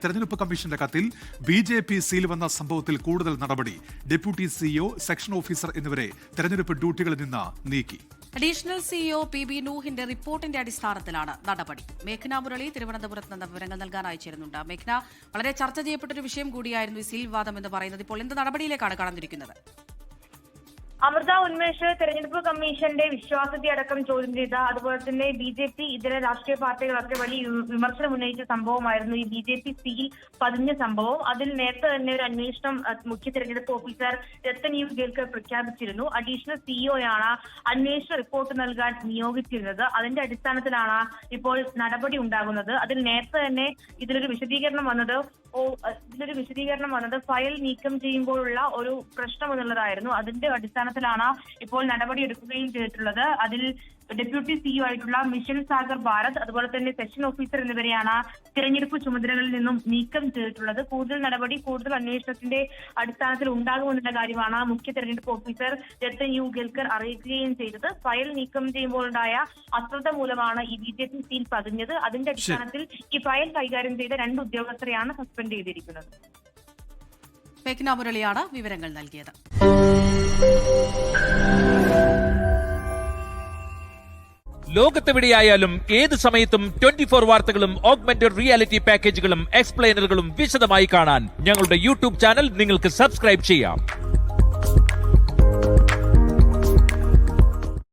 തെരഞ്ഞെടുപ്പ് കമ്മീഷന്റെ കത്തിൽ ബി.ജെ.പി. സീൽ വന്ന സംഭവത്തിൽ കൂടുതൽ നടപടി. ഡെപ്യൂട്ടി സിഇഒ, സെക്ഷൻ ഓഫീസർ എന്നിവരെ തെരഞ്ഞെടുപ്പ് ഡ്യൂട്ടികളിൽ നിന്ന് നീക്കി. Additional CEO പി.ബി. നൂഹിന്റെ റിപ്പോർട്ടിന്റെ അടിസ്ഥാനത്തിലാണ് നടപടി. മേഘ്ന മുരളി തിരുവനന്തപുരത്ത് നിന്ന് വിവരങ്ങൾ നൽകാൻ അയച്ചിരുന്നുണ്ട്. മേഘ്ന, വളരെ ചർച്ച ചെയ്യപ്പെട്ടൊരു വിഷയം കൂടിയായിരുന്നു ഈ സീൽ വിവാദം എന്ന് പറയുന്നത്. ഇപ്പോൾ എന്ത് നടപടിയിലേക്കാണ് കടന്നിരിക്കുന്നത്? അമൃത ഉന്മേഷ് തെരഞ്ഞെടുപ്പ് കമ്മീഷന്റെ വിശ്വാസ്യത അടക്കം ചോദ്യം ചെയ്ത, അതുപോലെ തന്നെ ബി.ജെ.പി. ഇതര രാഷ്ട്രീയ പാർട്ടികളൊക്കെ വലിയ വിമർശനം ഉന്നയിച്ച സംഭവമായിരുന്നു ഈ ബി.ജെ.പി. സീൽ പതിഞ്ഞ സംഭവം. അതിൽ നേരത്തെ തന്നെ ഒരു അന്വേഷണം മുഖ്യ തെരഞ്ഞെടുപ്പ് ഓഫീസർ രത്തൻ യു ഗേൽക്കർ പ്രഖ്യാപിച്ചിരുന്നു. അഡീഷണൽ സിഇഒയാണ് അന്വേഷണ റിപ്പോർട്ട് നൽകാൻ നിയോഗിച്ചിരുന്നത്. അതിന്റെ അടിസ്ഥാനത്തിലാണ് ഇപ്പോൾ നടപടി ഉണ്ടാകുന്നത്. അതിൽ നേരത്തെ തന്നെ ഇതിലൊരു വിശദീകരണം വന്നത് ഫയൽ നീക്കം ചെയ്യുമ്പോഴുള്ള ഒരു പ്രശ്നം എന്നുള്ളതായിരുന്നു. അതിന്റെ അടിസ്ഥാനത്തിലാണ് ഇപ്പോൾ നടപടി എടുക്കുകയും ചെയ്തിട്ടുള്ളത്. അതിൽ ഡെപ്യൂട്ടി സിഇഒ ആയിട്ടുള്ള മിഷൽ സാഗർ ഭാരത്, അതുപോലെ തന്നെ സെഷൻ ഓഫീസർ എന്നിവരെയാണ് തിരഞ്ഞെടുപ്പ് ചുമതലകളിൽ നിന്നും നീക്കം ചെയ്തിട്ടുള്ളത്. കൂടുതൽ അന്വേഷണത്തിന്റെ അടിസ്ഥാനത്തിൽ ഉണ്ടാകുമെന്നുള്ള കാര്യമാണ് മുഖ്യ തെരഞ്ഞെടുപ്പ് ഓഫീസർ രത്തൻ യു ഗേൽക്കർ അറിയിക്കുകയും ചെയ്തത്. ഫയൽ നീക്കം ചെയ്യുമ്പോഴുണ്ടായ അശ്രദ്ധ മൂലമാണ് ഈ ബി.ജെ.പി. സീൽ പതിഞ്ഞത്. അതിന്റെ അടിസ്ഥാനത്തിൽ ഈ ഫയൽ കൈകാര്യം ചെയ്ത 2 ഉദ്യോഗസ്ഥരെയാണ് സസ്പെൻഡ് ചെയ്തിരിക്കുന്നത്. മേഘ്ന മുരളിയാണ് വിവരങ്ങൾ നൽകിയത്. ലോകത്തെവിടെയായാലും ഏത് സമയത്തും 24 വാർത്തകളും ഓഗ്മെന്റഡ് റിയാലിറ്റി പാക്കേജുകളും എക്സ്പ്ലെയിനറുകളും വിശദമായി കാണാൻ ഞങ്ങളുടെ യൂട്യൂബ് ചാനൽ നിങ്ങൾക്ക് സബ്സ്ക്രൈബ് ചെയ്യാം.